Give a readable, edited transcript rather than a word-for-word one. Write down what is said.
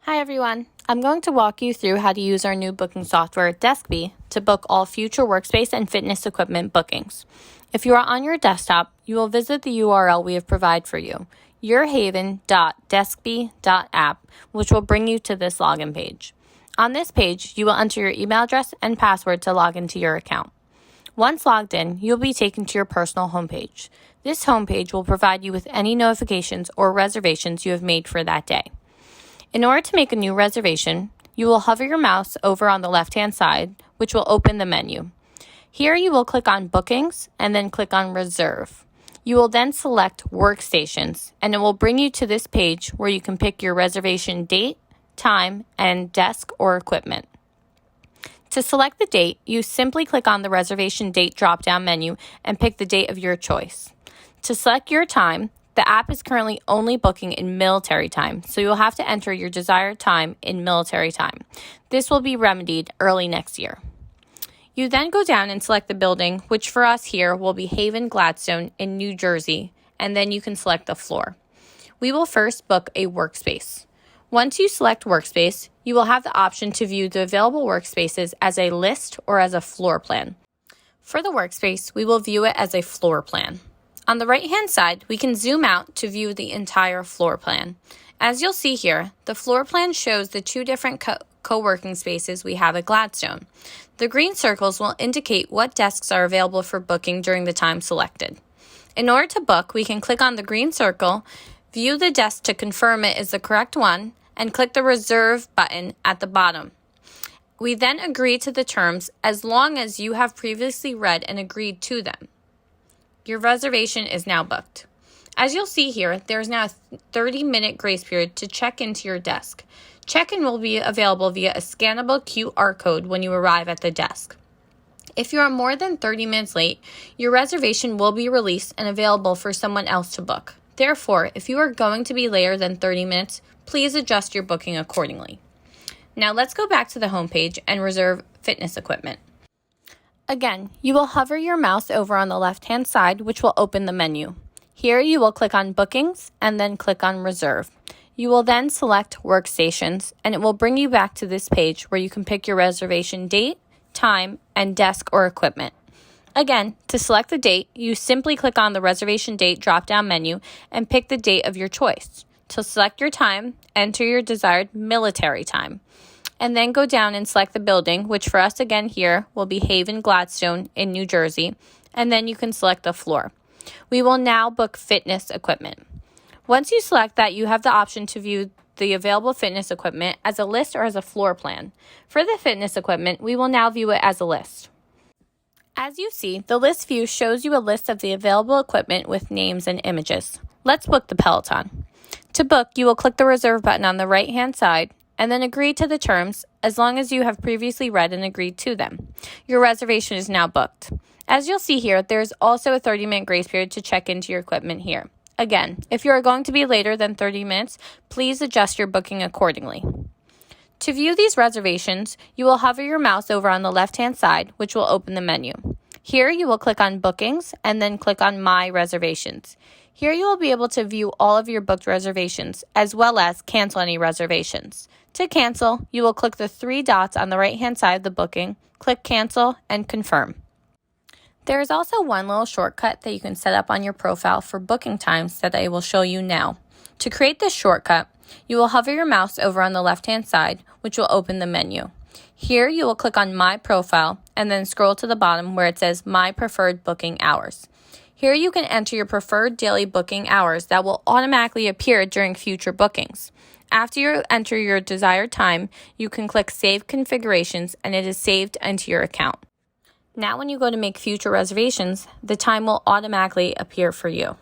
Hi everyone. I'm going to walk you through how to use our new booking software, DeskBee, to book all future workspace and fitness equipment bookings. If you are on your desktop, you will visit the URL we have provided for you, yourhaven.deskbee.app, which will bring you to this login page. On this page, you will enter your email address and password to log into your account. Once logged in, you'll be taken to your personal homepage. This homepage will provide you with any notifications or reservations you have made for that day. In order to make a new reservation, you will hover your mouse over on the left-hand side, which will open the menu. Here you will click on Bookings and then click on Reserve. You will then select Workstations, and it will bring you to this page where you can pick your reservation date, time, and desk or equipment. To select the date, you simply click on the Reservation Date drop-down menu and pick the date of your choice. To select your time, the app is currently only booking in military time, so you'll have to enter your desired time in military time. This will be remedied early next year. You then go down and select the building, which for us here will be Haven Gladstone in New Jersey, and then you can select the floor. We will first book a workspace. Once you select workspace, you will have the option to view the available workspaces as a list or as a floor plan. For the workspace, we will view it as a floor plan. On the right-hand side, we can zoom out to view the entire floor plan. As you'll see here, the floor plan shows the two different co-working spaces we have at Gladstone. The green circles will indicate what desks are available for booking during the time selected. In order to book, we can click on the green circle, view the desk to confirm it is the correct one, and click the Reserve button at the bottom. We then agree to the terms as long as you have previously read and agreed to them. Your reservation is now booked. As you'll see here, there is now a 30-minute grace period to check into your desk. Check-in will be available via a scannable QR code when you arrive at the desk. If you are more than 30 minutes late, your reservation will be released and available for someone else to book. Therefore, if you are going to be later than 30 minutes, please adjust your booking accordingly. Now let's go back to the homepage and reserve fitness equipment. Again, you will hover your mouse over on the left-hand side, which will open the menu. Here you will click on Bookings and then click on Reserve. You will then select Workstations, and it will bring you back to this page where you can pick your reservation date, time, and desk or equipment. Again, to select the date, you simply click on the Reservation Date drop-down menu and pick the date of your choice. To select your time, enter your desired military time, and then go down and select the building, which for us again here will be Haven Gladstone in New Jersey, and then you can select the floor. We will now book fitness equipment. Once you select that, you have the option to view the available fitness equipment as a list or as a floor plan. For the fitness equipment, we will now view it as a list. As you see, the list view shows you a list of the available equipment with names and images. Let's book the Peloton. To book, you will click the Reserve button on the right-hand side, and then agree to the terms as long as you have previously read and agreed to them. Your reservation is now booked. As you'll see here, there is also a 30-minute grace period to check into your equipment here. Again, if you are going to be later than 30 minutes, please adjust your booking accordingly. To view these reservations, you will hover your mouse over on the left-hand side, which will open the menu. Here you will click on Bookings and then click on My Reservations. Here you will be able to view all of your booked reservations as well as cancel any reservations. To cancel, you will click the three dots on the right-hand side of the booking, click Cancel, and Confirm. There is also one little shortcut that you can set up on your profile for booking times that I will show you now. To create this shortcut, you will hover your mouse over on the left-hand side, which will open the menu. Here you will click on My Profile and then scroll to the bottom where it says My Preferred Booking Hours. Here you can enter your preferred daily booking hours that will automatically appear during future bookings. After you enter your desired time, you can click Save Configurations and it is saved into your account. Now when you go to make future reservations, the time will automatically appear for you.